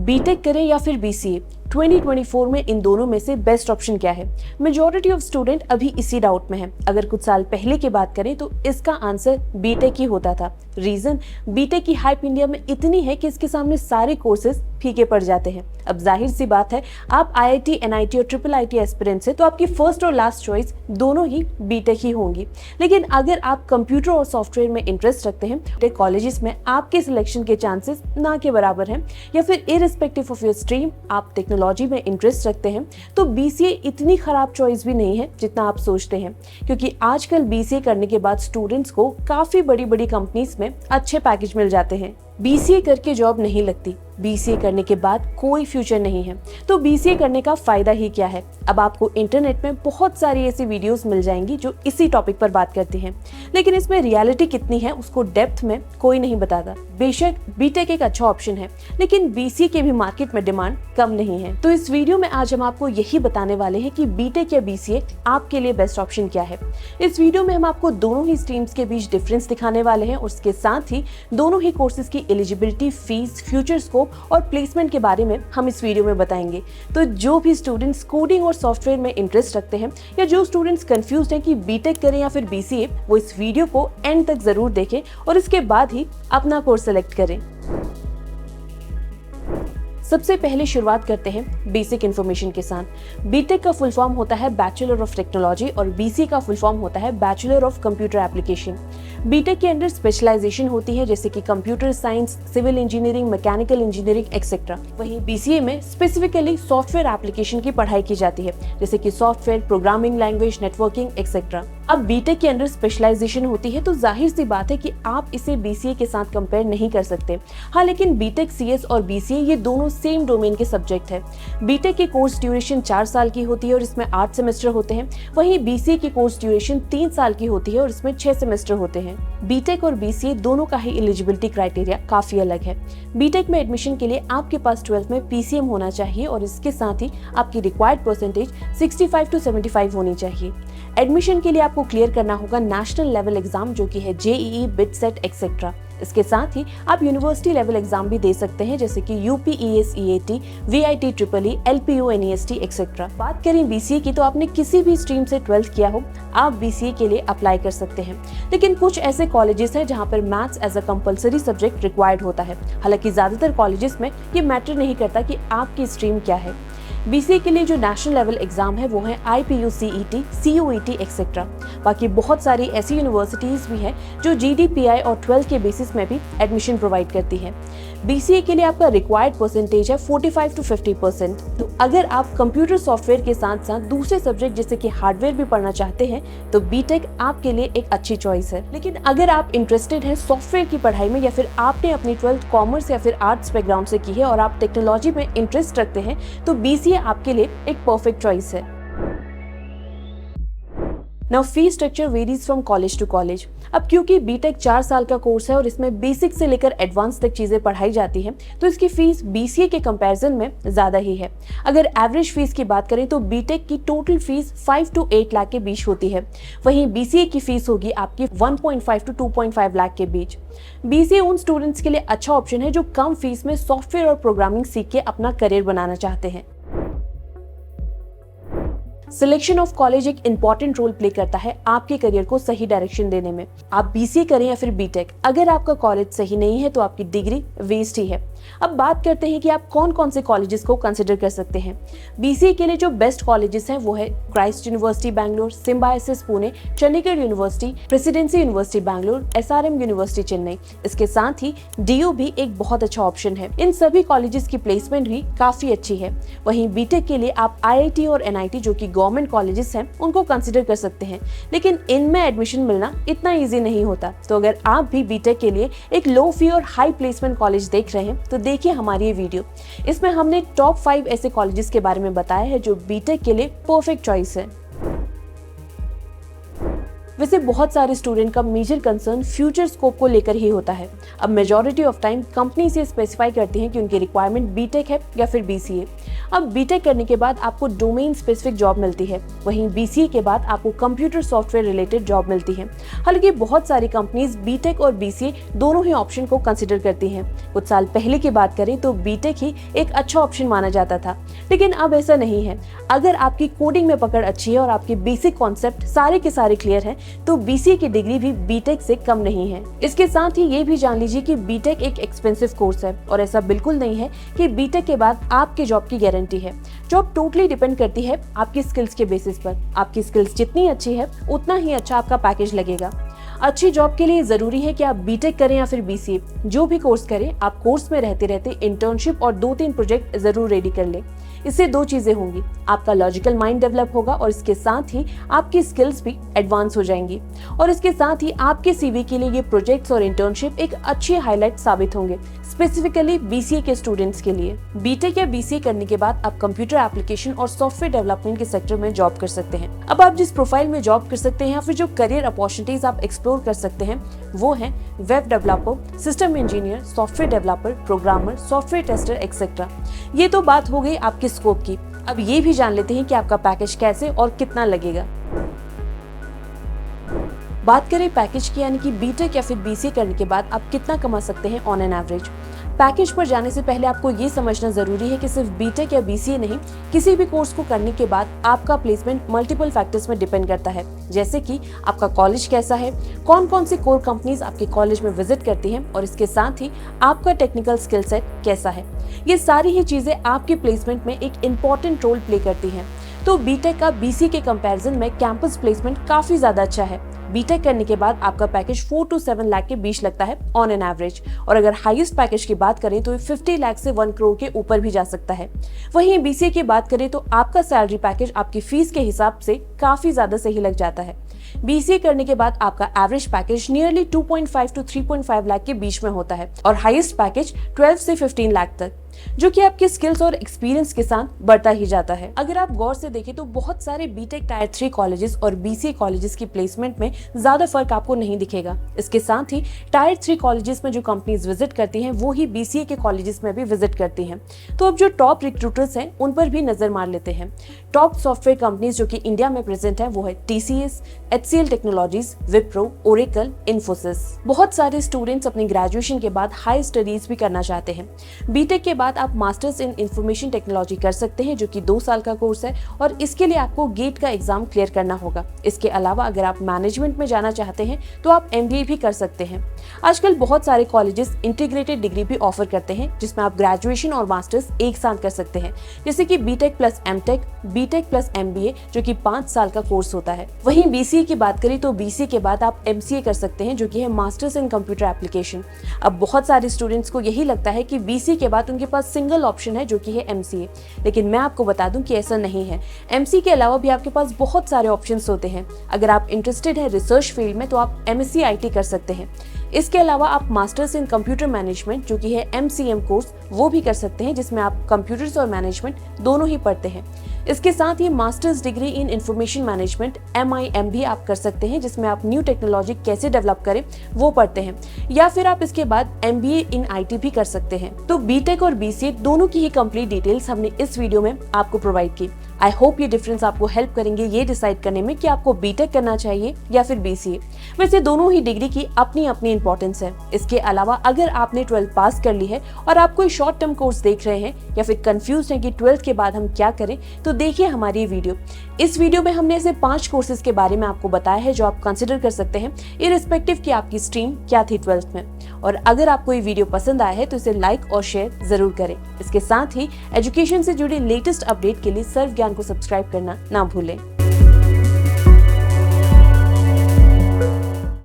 BTech करें या फिर बीसीए, 2024 में इन दोनों में से बेस्ट ऑप्शन क्या है? मेजॉरिटी ऑफ स्टूडेंट अभी इसी डाउट में है। अगर कुछ साल पहले की बात करें तो इसका आंसर बीटेक ही होता था। रीजन, बीटेक की हाइप इंडिया में इतनी है कि इसके सामने सारे कोर्सेज फीके पड़ जाते हैं। अब जाहिर सी बात है, आप आईआईटी, एनआईटी और ट्रिपल आईटी एस्पिरेंट्स हैं, तो आपकी फर्स्ट और लास्ट चॉइस दोनों ही बीटेक ही होंगी। लेकिन अगर आप कंप्यूटर और सॉफ्टवेयर में इंटरेस्ट रखते हैं, टेक कॉलेजेस में आपके सिलेक्शन के चांसेस ना के बराबर हैं, या फिर इररिस्पेक्टिव ऑफ योर स्ट्रीम आप टेक्नोलॉजी में इंटरेस्ट रखते हैं, तो बीसीए इतनी खराब चॉइस भी नहीं है जितना आप सोचते हैं। क्योंकि आजकल बीसीए करने के बाद स्टूडेंट्स को काफी बड़ी बड़ी कंपनीज में अच्छे पैकेज मिल जाते हैं। बीसीए करके जॉब नहीं लगती, बीसीए करने के बाद कोई फ्यूचर नहीं है, तो बीसीए करने का फायदा ही क्या है? अब आपको इंटरनेट में बहुत सारी ऐसी वीडियोस मिल जाएंगी जो इसी टॉपिक पर बात करती हैं, लेकिन इसमें रियलिटी कितनी है उसको डेप्थ में कोई नहीं बताता। बेशक बीटेक एक अच्छा ऑप्शन है, लेकिन बीसीए के भी मार्केट में डिमांड कम नहीं है। तो इस वीडियो में आज हम आपको यही बताने वाले हैं कि बीटेक या बीसीए आपके लिए बेस्ट ऑप्शन क्या है। इस वीडियो में हम आपको दोनों ही स्ट्रीम्स के बीच डिफरेंस दिखाने वाले हैं और उसके साथ ही दोनों ही कोर्सेज की एलिजिबिलिटी, फीस, फ्यूचर स्कोप और प्लेसमेंट के बारे में हम इस वीडियो में बताएंगे। तो जो भी स्टूडेंट्स कोडिंग और सॉफ्टवेयर में इंटरेस्ट रखते हैं, या जो स्टूडेंट्स कंफ्यूज्ड हैं कि बीटेक करें या फिर बीसीए, वो इस वीडियो को एंड तक जरूर देखें और इसके बाद ही अपना कोर्स सेलेक्ट करें। सबसे पहले शुरुआत करते हैं बेसिक इन्फॉर्मेशन के साथ। बीटेक का फुल फॉर्म होता है बैचलर ऑफ टेक्नोलॉजी और बीसीए का फुल फॉर्म होता है bachelor of computer application. BTech के अंडर स्पेशलाइजेशन होती है जैसे कि computer science, civil engineering, mechanical engineering etcetera. वहीं बीसीए में स्पेसिफिकली सॉफ्टवेयर एप्लीकेशन की पढ़ाई की जाती है जैसे कि software, programming language, networking etcetera. अब बीटेक के अंडर स्पेशलाइजेशन होती है तो जाहिर सी बात है कि आप इसे बीसीए के साथ कंपेयर नहीं कर सकते। हाँ, लेकिन बीटेक, सीएस और बीसीए ये दोनों सेम डोमेन के सब्जेक्ट है। बीटेक की कोर्स ड्यूरेशन 4 साल की होती है और इसमें 8 सेमेस्टर होते हैं। वहीं बीसीए की कोर्स ड्यूरेशन 3 साल की होती है और इसमें 6 सेमेस्टर होते हैं। बीटेक और बीसीए दोनों का ही एलिजिबिलिटी क्राइटेरिया काफी अलग है। बीटेक में एडमिशन के लिए आपके पास 12th में पीसीएम होना चाहिए और इसके साथ ही आपकी रिक्वायर्ड परसेंटेज 65 to 75 होनी चाहिए। एडमिशन के लिए आपको क्लियर करना होगा नेशनल लेवल एग्जाम जो कि है जेईई, बिट सेट एक्सेट्रा। इसके साथ ही आप यूनिवर्सिटी लेवल एग्जाम भी दे सकते हैं जैसे कि UPES, EAT, VIT, triple, LPU, NEST et cetera. बात करें बीसीए की, तो आपने किसी भी स्ट्रीम से 12th किया हो, आप बीसीए के लिए अप्लाई कर सकते हैं। लेकिन कुछ ऐसे कॉलेजेस हैं जहां पर maths as a compulsory subject required होता है। हालांकि ज्यादातर कॉलेजेस में ये मैटर नहीं करता कि आपकी स्ट्रीम क्या है। बीसीए के लिए जो नेशनल लेवल एग्जाम है वो है आईपीयू, सीईटी, सीयूईटी एक्सेट्रा। बाकी बहुत सारी ऐसी यूनिवर्सिटीज भी हैं जो जीडीपीआई और 12th के बेसिस में भी एडमिशन प्रोवाइड करती है। बीसीए के लिए आपका रिक्वायर्ड परसेंटेज है 45 to 50%। तो अगर आप कंप्यूटर सॉफ्टवेयर के साथ साथ दूसरे सब्जेक्ट जैसे कि हार्डवेयर भी पढ़ना चाहते हैं तो बीटेक आपके लिए एक अच्छी चॉइस है। लेकिन अगर आप इंटरेस्टेड हैं सॉफ्टवेयर की पढ़ाई में, या फिर आपने अपनी 12th कॉमर्स या फिर आर्ट्स बैकग्राउंड से की है और आप टेक्नोलॉजी में इंटरेस्ट रखते हैं, तो बीसीए आपके लिए एक परफेक्ट चॉइस है। Now fee structure varies from college to college। अब क्योंकि बीटेक 4 साल का कोर्स है और इसमें बेसिक से लेकर एडवांस तक चीजें पढ़ाई जाती हैं, तो इसकी फीस बीसीए के कंपैरिजन में ज्यादा ही है। अगर एवरेज फीस की बात करें तो बीटेक की टोटल फीस 5 to 8 लाख के बीच होती है, वहीं बीसीए की फीस होगी आपकी 1.5 to 2.5 लाख के बीच। बीसीए उन स्टूडेंट्स के लिए अच्छा ऑप्शन है जो कम फीस में सॉफ्टवेयर और प्रोग्रामिंग सीख के अपना करियर बनाना चाहते हैं। सिलेक्शन ऑफ कॉलेज एक इंपॉर्टेंट रोल प्ले करता है आपके करियर को सही डायरेक्शन देने में। आप बीसीए करें या फिर बीटेक, अगर आपका कॉलेज सही नहीं है तो आपकी डिग्री वेस्ट ही है। अब बात करते हैं कि आप कौन कौन से कॉलेजेस को कंसिडर कर सकते हैं। बीसीए के लिए जो बेस्ट कॉलेजेस हैं वो है Christ university Bangalore, symbiosis Pune, Chandigarh university, presidency university Bangalore, SRM university Chennai. इसके साथ ही डीयू भी एक बहुत अच्छा ऑप्शन है। इन सभी कॉलेजेस की प्लेसमेंट भी काफी अच्छी है। वहीं बीटेक के लिए आप आईआईटी और एनआईटी जो कि गवर्नमेंट कॉलेजेस हैं उनको कंसिडर कर सकते हैं, लेकिन इनमें एडमिशन मिलना इतना इजी नहीं होता। तो अगर आप भी बीटेक के लिए एक लो फी और हाई प्लेसमेंट कॉलेज देख रहे हैं तो देखिए हमारी ये वीडियो। इसमें हमने टॉप 5 ऐसे कॉलेजेस के बारे में बताया है जो बीटेक के लिए परफेक्ट चॉइस है। वैसे बहुत सारे स्टूडेंट का मेजर कंसर्न फ्यूचर स्कोप को लेकर ही होता है। अब मेजॉरिटी ऑफ टाइम कंपनी से स्पेसिफाई करती हैं कि उनकी रिक्वायरमेंट बीटेक है या फिर बीसीए। अब बीटेक करने के बाद आपको डोमेन स्पेसिफिक जॉब मिलती है, वहीं बीसीए के बाद आपको कंप्यूटर सॉफ्टवेयर रिलेटेड जॉब मिलती है। हालांकि बहुत सारी कंपनीज बीटेक और बीसीए दोनों ही ऑप्शन को कंसिडर करती हैं। कुछ साल पहले की बात करें तो बीटेक ही एक अच्छा ऑप्शन माना जाता था, लेकिन अब ऐसा नहीं है। अगर आपकी कोडिंग में पकड़ अच्छी है और आपके बेसिक कॉन्सेप्ट सारे के सारे क्लियर हैं, तो बीसीए की डिग्री भी बीटेक से कम नहीं है। इसके साथ ही ये भी जान लीजिए कि बीटेक एक एक्सपेंसिव कोर्स है और ऐसा बिल्कुल नहीं है कि बीटेक के बाद आपकी जॉब की गारंटी है। जॉब टोटली डिपेंड करती है आपकी स्किल्स के बेसिस पर। आपकी स्किल्स जितनी अच्छी है उतना ही अच्छा आपका पैकेज लगेगा। अच्छी जॉब के लिए जरूरी है कि आप बीटेक करें या फिर बीसीए, जो भी कोर्स करें, आप कोर्स में रहते रहते इंटर्नशिप और 2-3 प्रोजेक्ट जरूर रेडी कर लें। इससे दो चीजें होंगी, आपका लॉजिकल माइंड डेवलप होगा और इसके साथ ही आपकी स्किल्स भी एडवांस हो जाएंगी। और इसके साथ ही आपके सीवी के लिए ये प्रोजेक्ट्स और इंटर्नशिप एक अच्छी हाईलाइट साबित होंगे, स्पेसिफिकली बीसीए के स्टूडेंट्स के लिए। बीटेक या बीसीए करने के बाद आप कंप्यूटर एप्लीकेशन और सॉफ्टवेयर डेवलपमेंट के सेक्टर में जॉब कर सकते हैं। अब आप जिस प्रोफाइल में जॉब कर सकते हैं या फिर जो करियर अपॉर्चुनिटीज आप एक्सप्लोर कर सकते हैं वो है web developer, system engineer, software developer, programmer, software tester etcetera. ये तो बात हो गई आपके स्कोप की। अब ये भी जान लेते हैं कि आपका पैकेज कैसे और कितना लगेगा। बात करें पैकेज की, यानी कि बीटेक या फिर बीसीए करने के बाद आप कितना कमा सकते हैं ऑन एन एवरेज। पैकेज पर जाने से पहले आपको ये समझना जरूरी है कि सिर्फ बीटेक या बीसीए नहीं, किसी भी कोर्स को करने के बाद आपका प्लेसमेंट मल्टीपल फैक्टर्स में डिपेंड करता है, जैसे कि आपका कॉलेज कैसा है, कौन कौन सी कोर कंपनीज आपके कॉलेज में विजिट करती हैं और इसके साथ ही आपका टेक्निकल स्किल सेट कैसा है। ये सारी ही चीजें आपके प्लेसमेंट में एक इम्पॉर्टेंट रोल प्ले करती हैं। तो बीटेक का बीसीए के कंपैरिजन में कैंपस प्लेसमेंट काफी ज्यादा अच्छा है। बीटेक करने के बाद आपका पैकेज 4 to 7 लाख के बीच लगता है ऑन एन एवरेज, और अगर हाईएस्ट पैकेज की बात करें तो 50 लाख से 1 करोड़ के ऊपर भी जा सकता है। वहीं बीसीए की बात करें तो आपका सैलरी पैकेज आपकी फीस के हिसाब से काफी ज्यादा सही लग जाता है। बीसीए करने के बाद आपका average package nearly 2.5 to 3.5 lakh के बीच में होता है और हाईएस्ट पैकेज 12 से 15 लाख तक, जो कि आपके स्किल्स और एक्सपीरियंस के साथ बढ़ता ही जाता है। अगर आप गौर से देखें तो बहुत सारे बीटेक टायर 3 कॉलेजेस और बीसीए कॉलेजेस की प्लेसमेंट में ज्यादा फर्क आपको नहीं दिखेगा। इसके साथ ही टायर 3 कॉलेजेस में जो कंपनीज विजिट करती हैं वो ही बीसीए के कॉलेजेस में भी विजिट करती हैं। तो अब जो टॉप रिक्रूटर्स हैं उन पर भी नजर मार लेते हैं। टॉप सॉफ्टवेयर कंपनीज जो कि इंडिया में प्रेजेंट है वो है TCS, HCL technologies, Wipro, Oracle, Infosys. बहुत सारे स्टूडेंट्स अपनी ग्रेजुएशन के बाद हाई स्टडीज भी करना चाहते हैं। बीटेक के बाद आप मास्टर्स इन इंफॉर्मेशन टेक्नोलॉजी कर सकते हैं, जो कि 2 साल का कोर्स है और इसके लिए आपको गेट का एग्जाम क्लियर करना होगा। इसके अलावा अगर आप मैनेजमेंट में जाना चाहते हैं तो आप MBA भी कर सकते हैं। आजकल बहुत सारे कॉलेजेस इंटीग्रेटेड डिग्री भी ऑफर करते हैं, जिसमें आप ग्रेजुएशन और मास्टर्स एक साथ कर सकते हैं, जैसे कि BTech plus MTech, BTech plus MBA, जो कि 5 साल का कोर्स होता है। वहीं बीसीए की बात करें तो बीसीए के बाद आप MCA कर सकते हैं, जो कि है मास्टर्स इन कंप्यूटर एप्लीकेशन। अब बहुत सारे स्टूडेंट्स को यही लगता है कि बीसीए के बाद उनके पास सिंगल ऑप्शन है जो कि है MCA, लेकिन मैं आपको बता दूं कि ऐसा नहीं है। MCA के अलावा भी आपके पास बहुत सारे ऑप्शंस होते हैं। अगर आप इंटरेस्टेड हैं रिसर्च फील्ड में तो आप MSc IT कर सकते हैं। इसके अलावा आप मास्टर्स इन कंप्यूटर मैनेजमेंट, जो कि है MCM कोर्स, वो भी कर सकते हैं, जिसमें आप कंप्यूटर्स और मैनेजमेंट दोनों ही पढ़ते हैं। इसके साथ ही masters degree in information management MIM भी आप कर सकते हैं, जिसमें आप न्यू टेक्नोलॉजी कैसे डेवलप करें वो पढ़ते हैं, या फिर आप इसके बाद MBA इन IT भी कर सकते हैं। तो बीटेक और बीसीए दोनों की ही कंप्लीट डिटेल्स हमने इस वीडियो में आपको प्रोवाइड की। आई होप ये डिफरेंस आपको हेल्प करेंगे ये डिसाइड करने में कि आपको बीटेक करना चाहिए या फिर बीसीए। वैसे दोनों ही डिग्री की अपनी अपनी इंपॉर्टेंस है। इसके अलावा अगर आपने 12th पास कर ली है और आप कोई शॉर्ट टर्म कोर्स देख रहे हैं या फिर कंफ्यूज हैं कि 12th के बाद हम क्या करें, तो देखिए हमारी वीडियो। इस वीडियो में हमने ऐसे 5 कोर्सेज के बारे में आपको बताया है जो आप कंसिडर कर सकते हैं, इररिस्पेक्टिव कि आपकी स्ट्रीम क्या थी 12th में। और अगर आपको ये वीडियो पसंद आया है तो इसे लाइक और शेयर जरूर करें। इसके साथ ही एजुकेशन से जुड़े लेटेस्ट अपडेट के लिए सर्व ज्ञान को सब्सक्राइब करना ना भूलें।